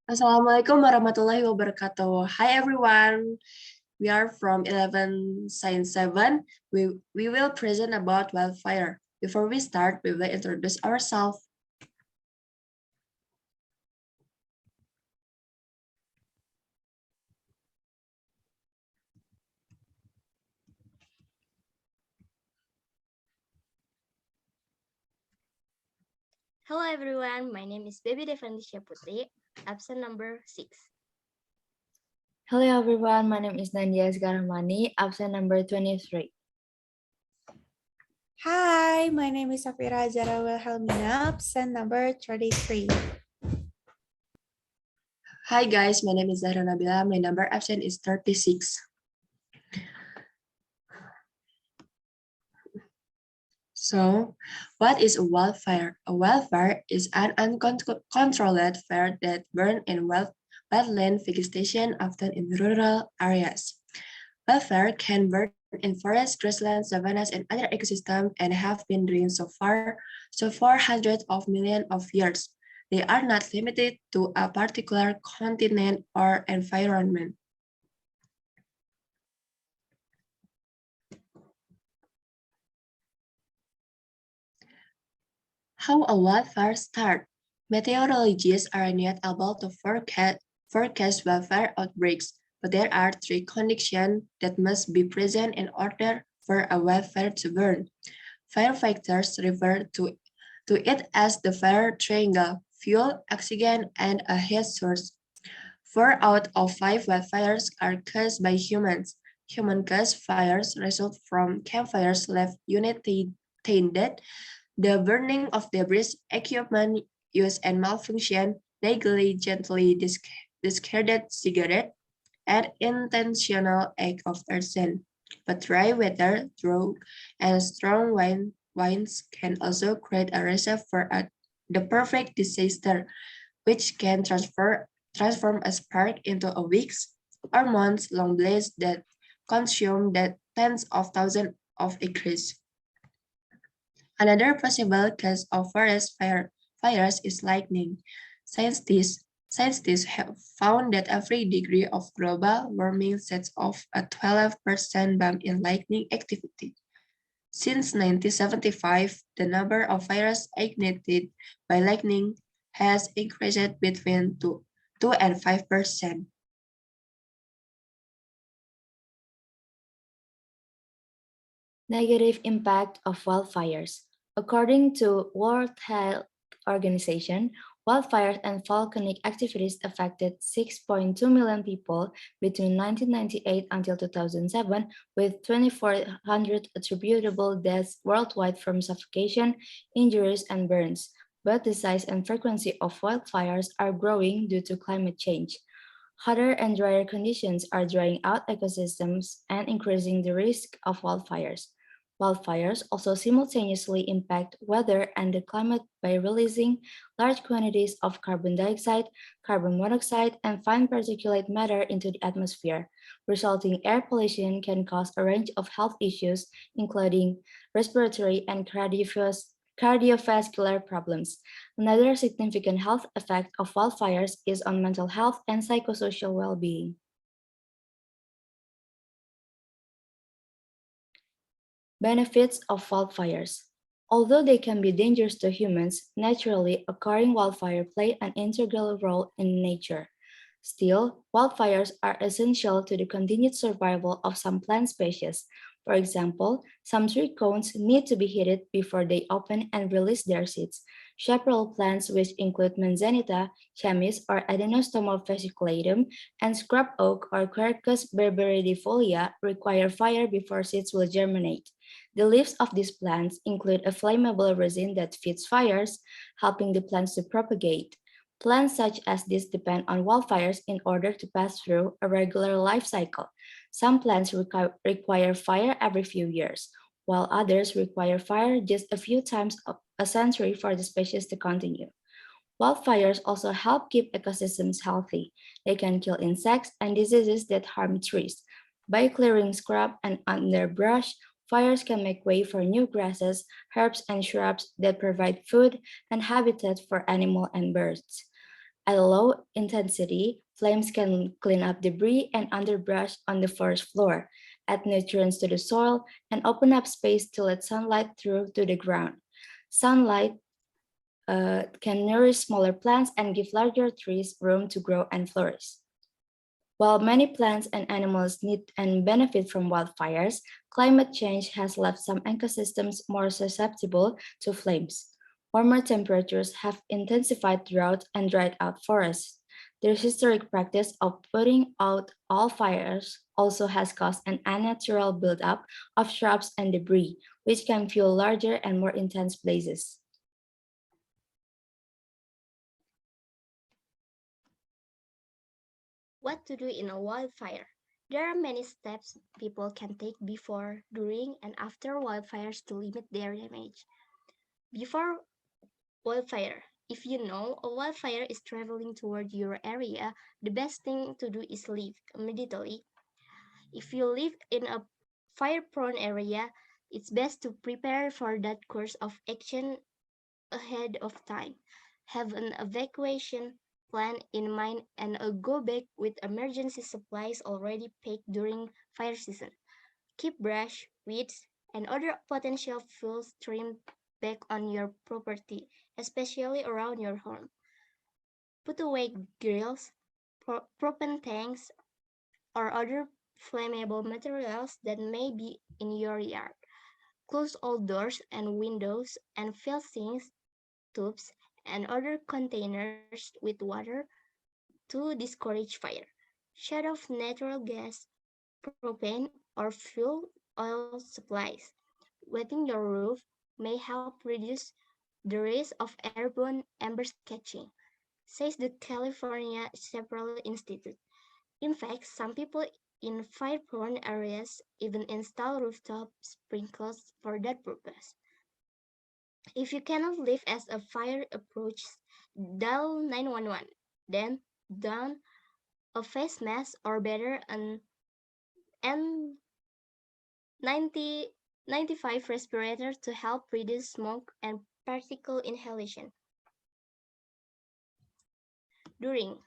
Assalamualaikum warahmatullahi wabarakatuh. Hi everyone. We are from 11 Science 7. We will present about wildfire. Before we start, we will introduce ourselves. Hello everyone, my name is Beby Putri, absent number 6. Hello everyone, my name is Nandia Rahmani, absent number 23. Hi, my name is Shafira Wilhelmina, absent number 33. Hi guys, my name is Zahra Nabilla. My number absent is 36. So, what is a wildfire? A wildfire is an uncontrolled fire that burns in wetland vegetation, often in rural areas. Wildfire can burn in forests, grasslands, savannas, and other ecosystems and have been doing so for hundreds of millions of years. They are not limited to a particular continent or environment. How a wildfire starts? Meteorologists are not able to forecast wildfire outbreaks, but there are three conditions that must be present in order for a wildfire to burn. Firefighters refer to it as the fire triangle: fuel, oxygen, and a heat source. 4 out of 5 wildfires are caused by humans. Human-caused fires result from campfires left unattended, the burning of debris, equipment use and malfunction, negligently discarded cigarette, and intentional act of arson. But dry weather, drought, and strong winds can also create a recipe for the perfect disaster, which can transform a spark into a weeks or months long blaze that consume tens of thousands of acres. Another possible cause of forest fires is lightning. Scientists have found that every degree of global warming sets off a 12% bump in lightning activity. Since 1975, the number of fires ignited by lightning has increased between 2 and 5%. Negative impact of wildfires. According to World Health Organization, wildfires and volcanic activities affected 6.2 million people between 1998 until 2007, with 2,400 attributable deaths worldwide from suffocation, injuries, and burns. But the size and frequency of wildfires are growing due to climate change. Hotter and drier conditions are drying out ecosystems and increasing the risk of wildfires. Wildfires also simultaneously impact weather and the climate by releasing large quantities of carbon dioxide, carbon monoxide, and fine particulate matter into the atmosphere. Resulting air pollution can cause a range of health issues, including respiratory and cardiovascular problems. Another significant health effect of wildfires is on mental health and psychosocial well-being. Benefits of wildfires. Although they can be dangerous to humans, naturally occurring wildfires play an integral role in nature. Still, wildfires are essential to the continued survival of some plant species. For example, some tree cones need to be heated before they open and release their seeds. Chaparral plants, which include manzanita, chamis, or Adenostomum fasciculatum, and scrub oak or Quercus berberidifolia, require fire before seeds will germinate. The leaves of these plants include a flammable resin that feeds fires, helping the plants to propagate. Plants such as these depend on wildfires in order to pass through a regular life cycle. Some plants require fire every few years, while others require fire just a few times a century for the species to continue. Wildfires also help keep ecosystems healthy. They can kill insects and diseases that harm trees. By clearing scrub and underbrush, fires can make way for new grasses, herbs, and shrubs that provide food and habitat for animals and birds. At low intensity, flames can clean up debris and underbrush on the forest floor, add nutrients to the soil, and open up space to let sunlight through to the ground. Sunlight can nourish smaller plants and give larger trees room to grow and flourish. While many plants and animals need and benefit from wildfires, climate change has left some ecosystems more susceptible to flames. Warmer temperatures have intensified drought and dried out forests. The historic practice of putting out all fires also has caused an unnatural buildup of shrubs and debris, which can fuel larger and more intense blazes. What to do in a wildfire? There are many steps people can take before, during, and after wildfires to limit their damage. Before wildfire, if you know a wildfire is traveling toward your area, the best thing to do is leave immediately. If you live in a fire-prone area, it's best to prepare for that course of action ahead of time. Have an evacuation plan in mind and a go bag with emergency supplies already packed during fire season. Keep brush, weeds, and other potential fuels trimmed back on your property, especially around your home. Put away grills, propane tanks, or other flammable materials that may be in your yard. Close all doors and windows and fill sinks, tubes, and other containers with water to discourage fire. Shut off natural gas, propane, or fuel oil supplies. Wetting your roof may help reduce the risk of airborne embers catching, says the California Several Institute. In fact, some people in fire-prone areas even install rooftop sprinklers for that purpose. If you cannot leave as a fire approaches, dial 911. Then don a face mask or better an N95 respirator to help reduce smoke and particle inhalation. During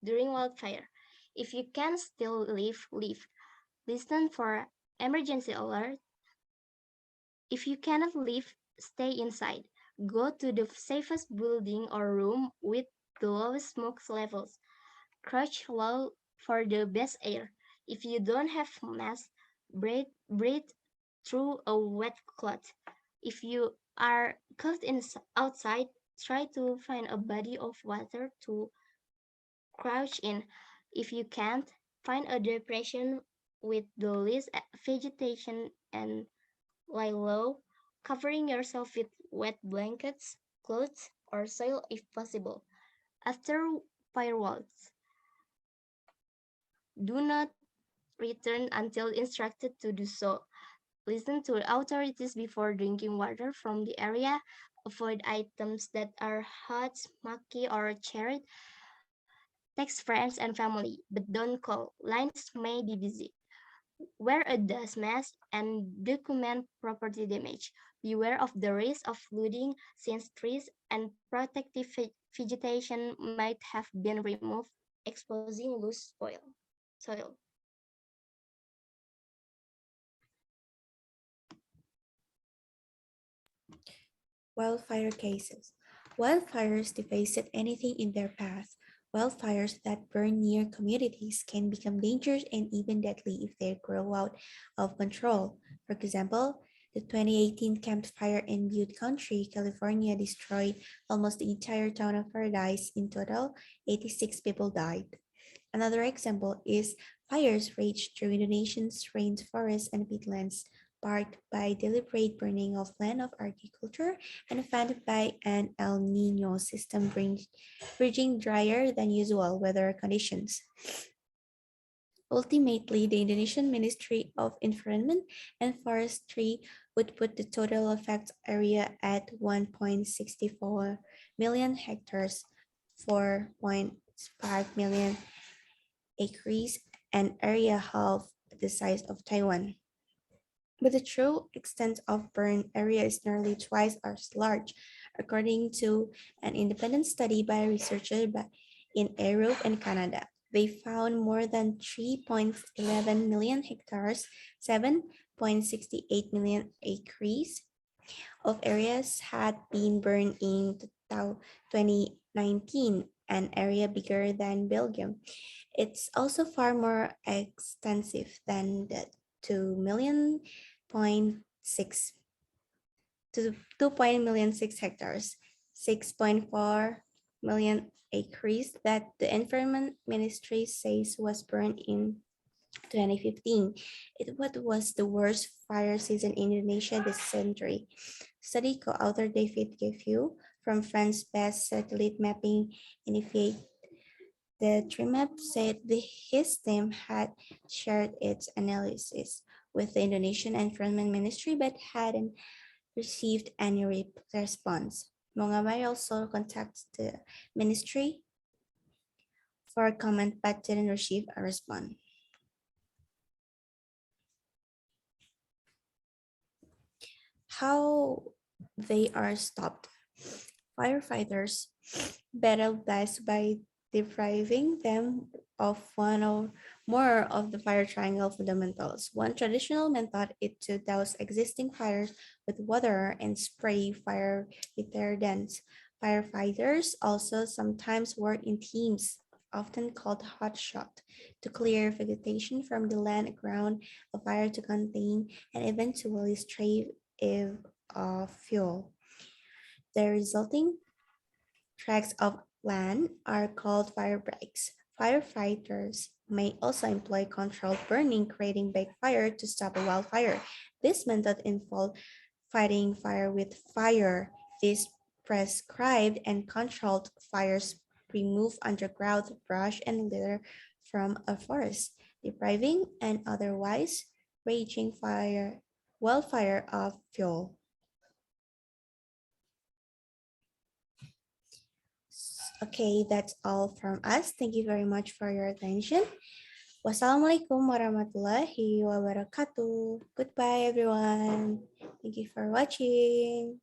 wildfire, if you can still leave, leave. Listen for emergency alert. If you cannot leave, stay inside. Go to the safest building or room with the lowest smoke levels. Crouch low for the best air. If you don't have mask, breathe through a wet cloth. If you are caught outside, try to find a body of water to crouch in. If you can't, find a depression with the least vegetation and lie low, covering yourself with wet blankets, clothes, or soil if possible. After firewalls, do not return until instructed to do so. Listen to authorities before drinking water from the area. Avoid items that are hot, smoky, or charred. Text friends and family, but don't call. Lines may be busy. Wear a dust mask and document property damage. Beware of the risk of flooding since trees and protective vegetation might have been removed, exposing loose soil. Wildfire cases. Wildfires devastate anything in their path. Wildfires that burn near communities can become dangerous and even deadly if they grow out of control. For example, the 2018 Camp Fire in Butte County, California destroyed almost the entire town of Paradise. In total, 86 people died. Another example is fires raged through Indonesia's rainforests and peatlands, sparked by deliberate burning of land of agriculture and fanned by an El Nino system bridging drier than usual weather conditions. Ultimately, the Indonesian Ministry of Environment and Forestry would put the total effect area at 1.64 million hectares, 4.5 million acres, an area half the size of Taiwan. But the true extent of burn area is nearly twice as large, according to an independent study by researchers in Europe and Canada. They found more than 3.11 million hectares, 7.68 million acres of areas had been burned in 2019, an area bigger than Belgium. It's also far more extensive than the 2 million point six to 2.6 hectares, 6.4 million acres that the Environment Ministry says was burned in 2015. It was the worst fire season in Indonesia this century. Study co-author David Gefiu from France-based satellite mapping initiative the TRIMAP said his team had shared its analysis with the Indonesian Environment Ministry but hadn't received any response. Mongamay also contacted the ministry for a comment but didn't receive a response. How they are stopped. Firefighters battle best by depriving them of one or more of the fire triangle fundamentals. One traditional method is to douse existing fires with water and spray fire retardants. Firefighters also sometimes work in teams, often called hotshot, to clear vegetation from the land around a fire to contain and eventually strive of fuel. The resulting tracts of land are called fire breaks. Firefighters may also employ controlled burning, creating backfire to stop a wildfire. This method involves fighting fire with fire. These prescribed and controlled fires remove underground brush and litter from a forest, depriving an otherwise raging wildfire of fuel. Okay, that's all from us. Thank you very much for your attention. Wassalamualaikum warahmatullahi wabarakatuh. Goodbye, everyone. Thank you for watching.